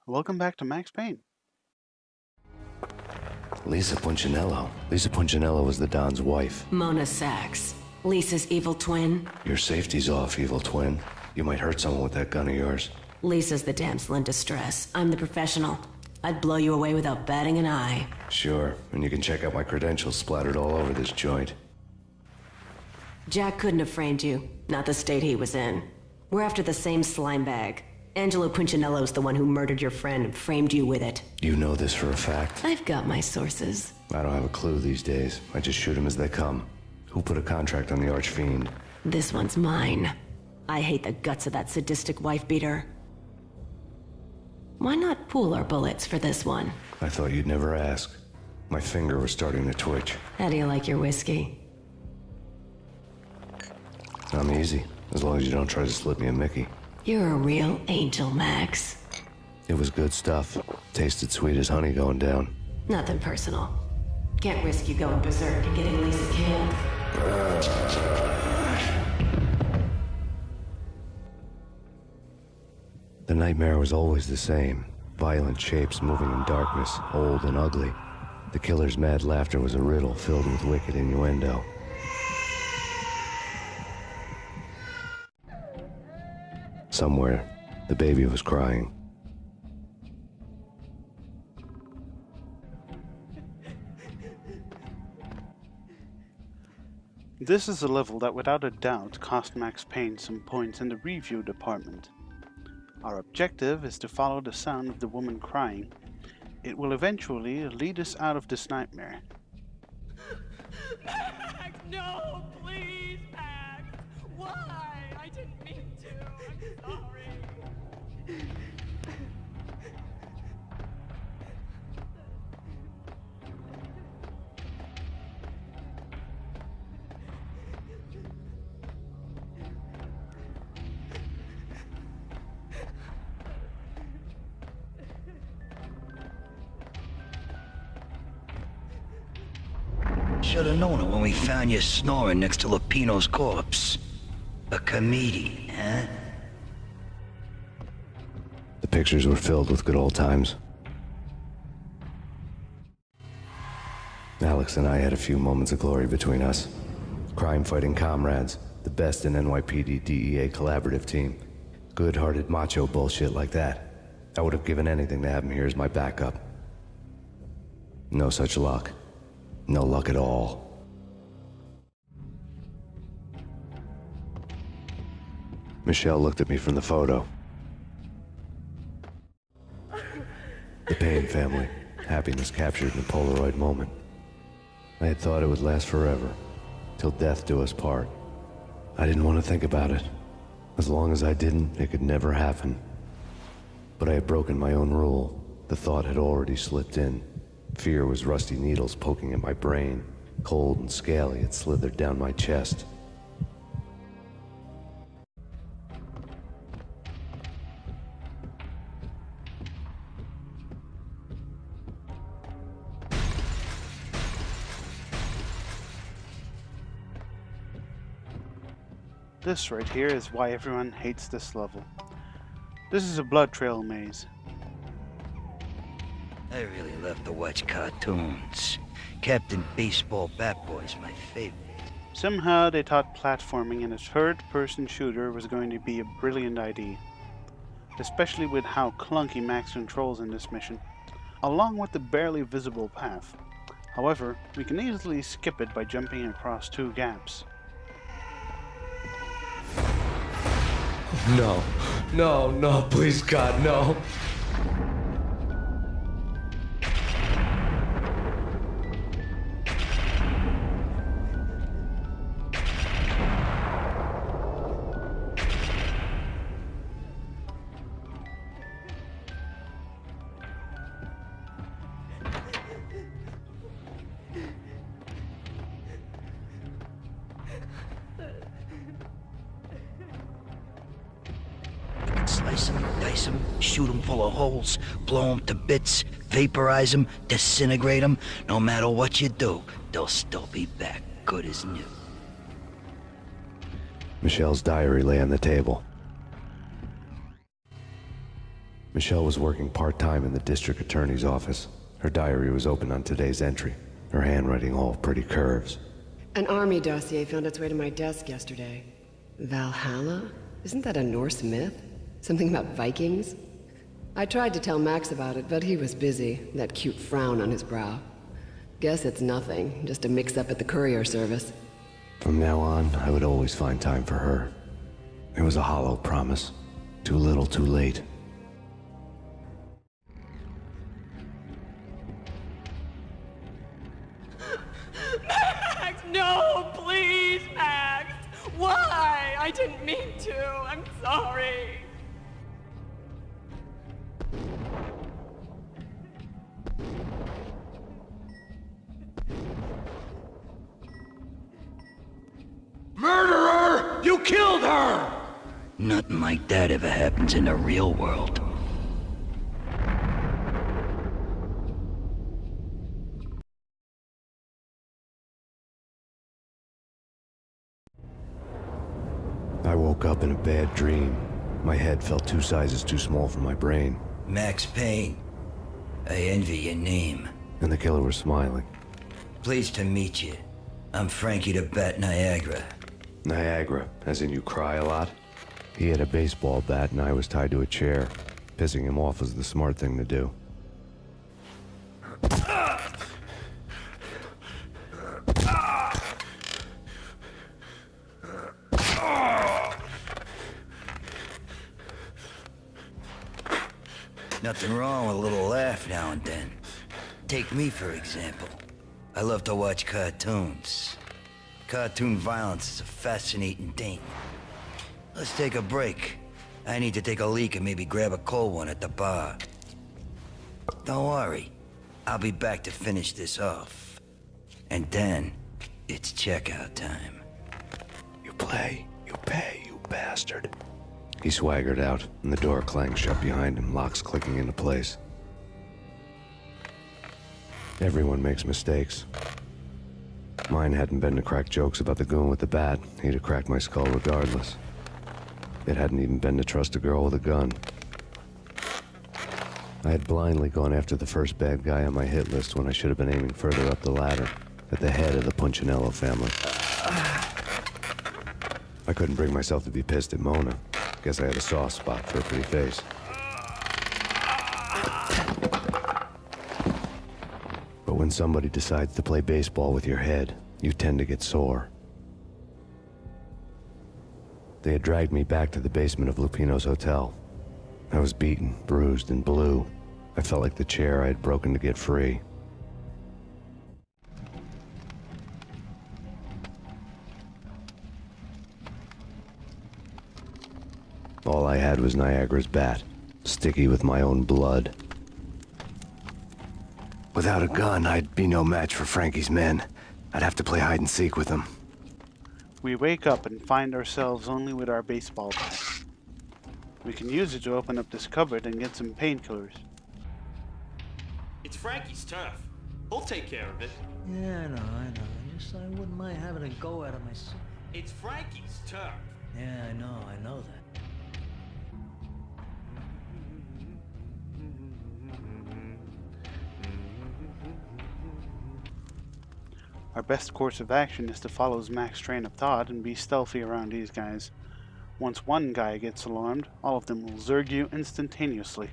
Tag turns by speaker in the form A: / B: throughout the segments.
A: Welcome back to Max Payne.
B: Lisa Punchinello. Lisa Punchinello was the Don's wife.
C: Mona Sachs. Lisa's evil twin.
B: Your safety's off, evil twin. You might hurt someone with that gun of yours.
C: Lisa's the damsel in distress. I'm the professional. I'd blow you away without batting an eye.
B: Sure, and you can check out my credentials splattered all over this joint.
C: Jack couldn't have framed you. Not the state he was in. We're after the same slime bag. Angelo Punchinello's the one who murdered your friend and framed you with it.
B: You know this for a fact?
C: I've got my sources.
B: I don't have a clue these days. I just shoot them as they come. Who put a contract on the Archfiend?
C: This one's mine. I hate the guts of that sadistic wife-beater. Why not pool our bullets for this one?
B: I thought you'd never ask. My finger was starting to twitch.
C: How do you like your whiskey?
B: I'm easy, as long as you don't try to slip me a Mickey.
C: You're a real angel, Max.
B: It was good stuff. Tasted sweet as honey going down.
C: Nothing personal. Can't risk you going berserk and getting Lisa killed.
B: The nightmare was always the same. Violent shapes moving in darkness, old and ugly. The killer's mad laughter was a riddle filled with wicked innuendo. Somewhere, the baby was crying.
A: This is a level that without a doubt cost Max Payne some points in the review department. Our objective is to follow the sound of the woman crying. It will eventually lead us out of this nightmare.
D: Max, no, please, Max. Why? I didn't mean to. I'm sorry.
E: Should've known it when we found you snoring next to Lupino's corpse. A comedian, huh?
B: The pictures were filled with good old times. Alex and I had a few moments of glory between us. Crime-fighting comrades, the best in NYPD DEA collaborative team. Good-hearted macho bullshit like that. I would have given anything to have him here as my backup. No such luck. No luck at all. Michelle looked at me from the photo. The Payne family. Happiness captured in a Polaroid moment. I had thought it would last forever, till death do us part. I didn't want to think about it. As long as I didn't, it could never happen. But I had broken my own rule. The thought had already slipped in. Fear was rusty needles poking at my brain. Cold and scaly, it slithered down my chest.
A: This right here is why everyone hates this level. This is a blood trail maze.
E: I really love to watch cartoons. Captain Baseball Bat Boy's my favorite.
A: Somehow they thought platforming in a third-person shooter was going to be a brilliant idea. Especially with how clunky Max controls in this mission, along with the barely visible path. However, we can easily skip it by jumping across two gaps.
F: No, no, no, please God, no.
E: Slice them, dice them, shoot them full of holes, blow them to bits, vaporize them, disintegrate them. No matter what you do, they'll still be back, good as new.
B: Michelle's diary lay on the table. Michelle was working part-time in the district attorney's office. Her diary was open on today's entry, her handwriting all pretty curves.
G: An army dossier found its way to my desk yesterday. Valhalla? Isn't that a Norse myth? Something about Vikings? I tried to tell Max about it, but he was busy, that cute frown on his brow. Guess it's nothing, just a mix-up at the courier service.
B: From now on, I would always find time for her. It was a hollow promise. Too little, too late.
D: Max, no, please, Max. Why? I didn't mean to. I'm sorry.
F: Murderer! You killed her!
E: Nothing like that ever happens in the real world.
B: I woke up in a bad dream. My head felt 2 sizes too small for my brain,
E: Max Payne. I envy your name.
B: and the killer was smiling.
E: Pleased to meet you. I'm Frankie the Bat Niagara.
B: Niagara, as in you cry a lot? He had a baseball bat and I was tied to a chair. Pissing him off was the smart thing to do.
E: Nothing wrong with a little laugh now and then. Take me, for example. I love to watch cartoons. Cartoon violence is a fascinating thing. Let's take a break. I need to take a leak and maybe grab a cold one at the bar. Don't worry. I'll be back to finish this off. And then, it's checkout time.
B: You play, you pay, you bastard. He swaggered out, and the door clanged shut behind him, locks clicking into place. Everyone makes mistakes. Mine hadn't been to crack jokes about the goon with the bat. He'd have cracked my skull regardless. It hadn't even been to trust a girl with a gun. I had blindly gone after the first bad guy on my hit list when I should have been aiming further up the ladder, at the head of the Punchinello family. I couldn't bring myself to be pissed at Mona. Guess I had a soft spot for a pretty face. But when somebody decides to play baseball with your head, you tend to get sore. They had dragged me back to the basement of Lupino's hotel. I was beaten, bruised, and blue. I felt like the chair I had broken to get free. All I had was Niagara's bat, sticky with my own blood. Without a gun, I'd be no match for Frankie's men. I'd have to play hide and seek with them.
A: We wake up and find ourselves only with our baseball bat. We can use it to open up this cupboard and get some painkillers.
H: It's Frankie's turf. He'll take care of it.
I: Yeah, I know. Just I wouldn't mind having a go at it myself.
H: It's Frankie's turf.
I: Yeah, I know that.
A: Our best course of action is to follow Mac's train of thought and be stealthy around these guys. Once one guy gets alarmed, all of them will zerg you instantaneously.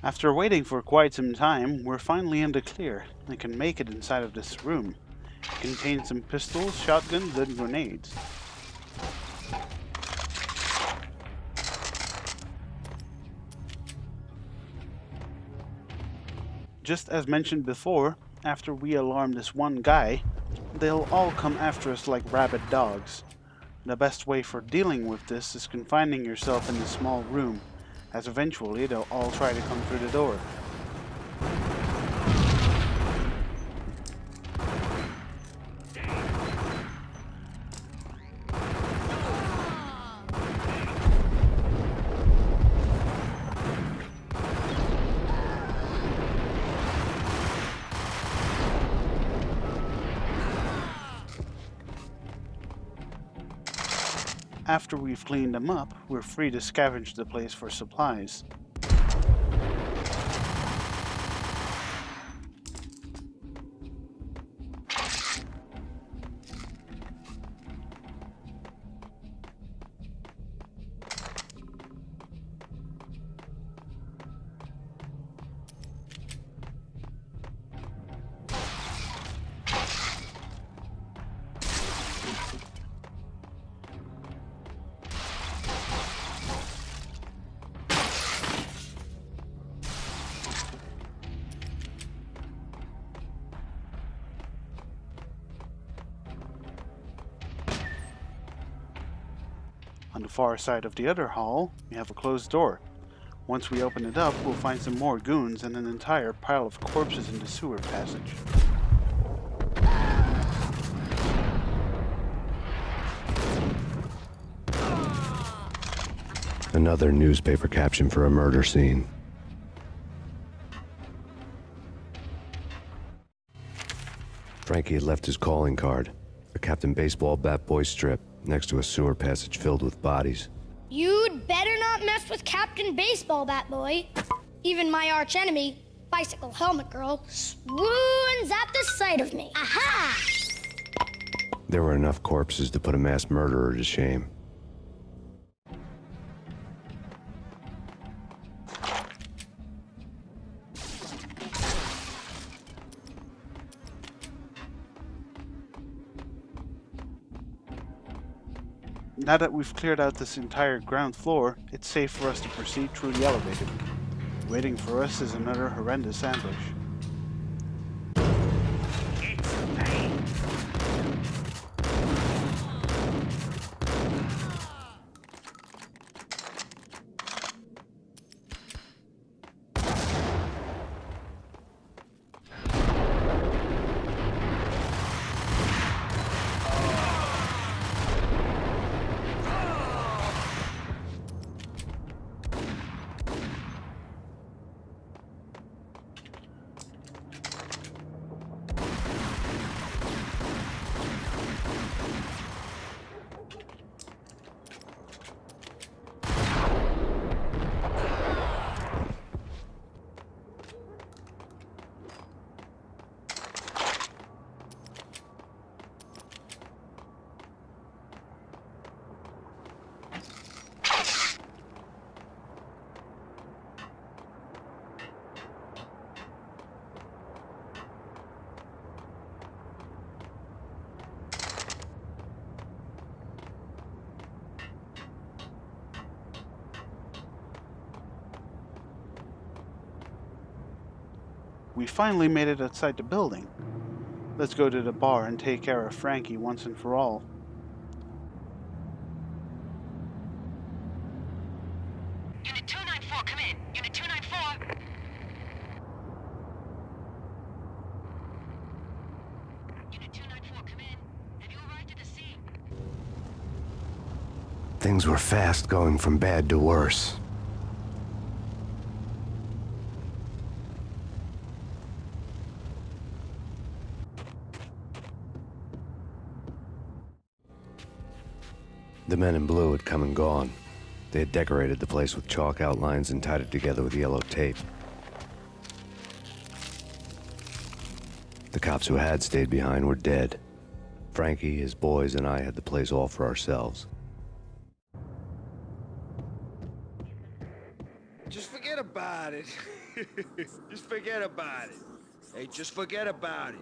A: After waiting for quite some time, we're finally in the clear and can make it inside of this room. It contains some pistols, shotguns, and grenades. Just as mentioned before, after we alarm this one guy, they'll all come after us like rabid dogs. The best way for dealing with this is confining yourself in a small room, as eventually they'll all try to come through the door. After we've cleaned them up, we're free to scavenge the place for supplies. On the far side of the other hall, we have a closed door. Once we open it up, we'll find some more goons and an entire pile of corpses in the sewer passage.
B: Another newspaper caption for a murder scene. Frankie had left his calling card, a Captain Baseball bat boy strip, next to a sewer passage filled with bodies.
J: You'd better not mess with Captain Baseball Bat Boy. Even my archenemy, Bicycle Helmet Girl, swoons at the sight of me. Aha!
B: There were enough corpses to put a mass murderer to shame.
A: Now that we've cleared out this entire ground floor, it's safe for us to proceed through the elevator. Waiting for us is another horrendous ambush.
D: It's Payne.
A: We finally made it outside the building. Let's go to the bar and take care of Frankie once and for all.
K: Unit 294, come in. Unit 294. Unit 294, come in. Have you arrived at the scene?
B: Things were fast going from bad to worse. The men in blue had come and gone. They had decorated the place with chalk outlines and tied it together with yellow tape. The cops who had stayed behind were dead. Frankie, his boys, and I had the place all for ourselves.
L: Just forget about it. Just forget about it. Hey, just forget about it.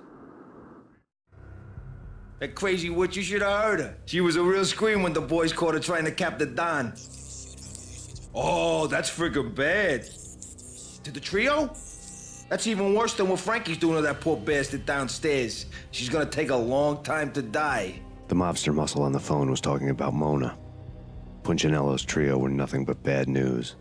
L: That crazy witch, you should have heard her. She was a real scream when the boys caught her trying to cap the Don. Oh, that's freaking bad. To the trio? That's even worse than what Frankie's doing to that poor bastard downstairs. She's gonna take a long time to die.
B: The mobster muscle on the phone was talking about Mona. Punchinello's trio were nothing but bad news.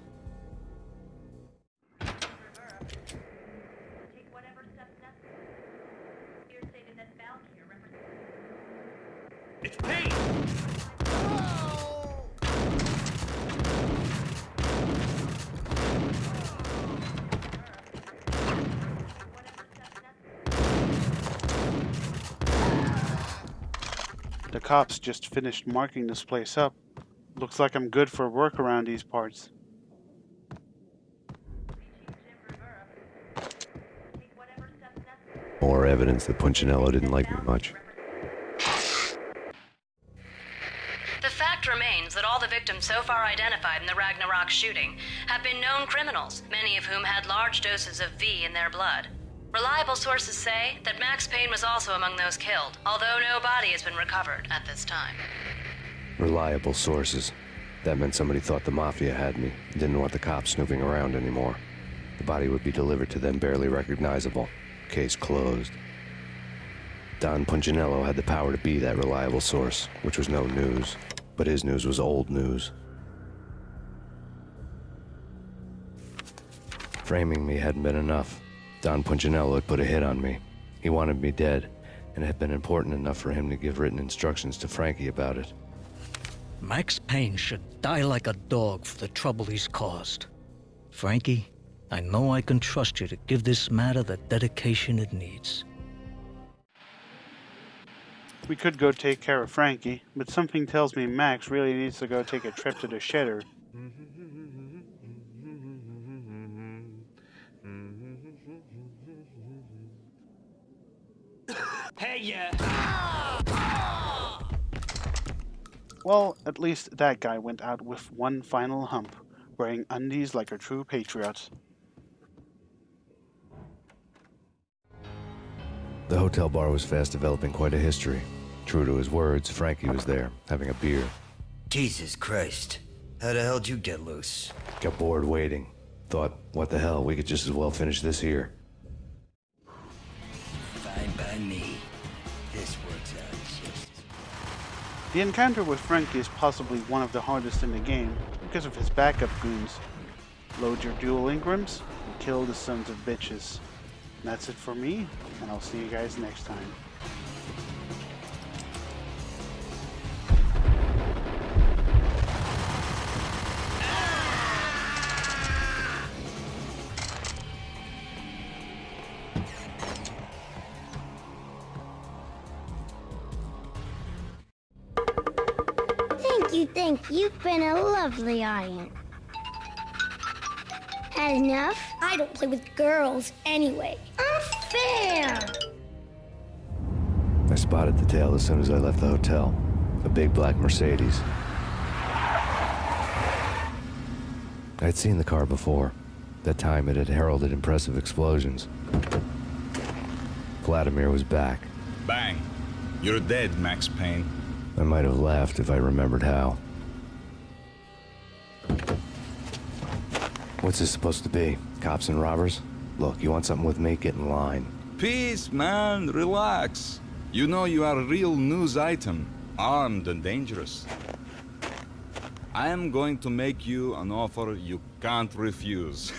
H: It's Payne!
A: The cops just finished marking this place up. Looks like I'm good for work around these parts.
B: More evidence that Punchinello didn't like me much.
C: The fact remains that all the victims so far identified in the Ragnarok shooting have been known criminals, many of whom had large doses of V in their blood. Reliable sources say that Max Payne was also among those killed, although no body has been recovered at this time.
B: Reliable sources. That meant somebody thought the Mafia had me, and didn't want the cops snooping around anymore. The body would be delivered to them barely recognizable. Case closed. Don Punchinello had the power to be that reliable source, which was no news. But his news was old news. Framing me hadn't been enough. Don Punchinello had put a hit on me. He wanted me dead, and it had been important enough for him to give written instructions to Frankie about it.
I: Max Payne should die like a dog for the trouble he's caused. Frankie, I know I can trust you to give this matter the dedication it needs.
A: We could go take care of Frankie, but something tells me Max really needs to go take a trip to the shedder.
H: Hey, yeah!
A: Well, at least that guy went out with one final hump, wearing undies like a true patriot.
B: The hotel bar was fast developing quite a history. True to his words, Frankie was there, having a beer.
E: Jesus Christ. How the hell did you get loose?
B: Got bored waiting. Thought, what the hell, we could just as well finish this here.
E: Fine by me. This works out just...
A: The encounter with Frankie is possibly one of the hardest in the game because of his backup goons. Load your dual Ingrams and kill the sons of bitches. And that's it for me, and I'll see you guys next time.
J: Thank you. You've been a lovely audience. Had enough? I don't play with girls anyway. Unfair!
B: I spotted the tail as soon as I left the hotel. A big black Mercedes. I'd seen the car before. That time it had heralded impressive explosions. Vladimir was back.
M: Bang! You're dead, Max Payne.
B: I might have laughed if I remembered how. What's this supposed to be? Cops and robbers? Look, you want something with me? Get in line.
M: Peace, man. Relax. You know you are a real news item. Armed and dangerous. I am going to make you an offer you can't refuse.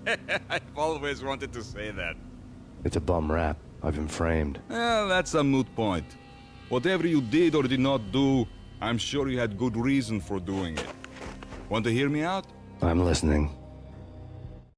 M: I've always wanted to say that.
B: It's a bum rap. I've been framed.
M: Well, that's a moot point. Whatever you did or did not do, I'm sure you had good reason for doing it. Want to hear me out?
B: I'm listening.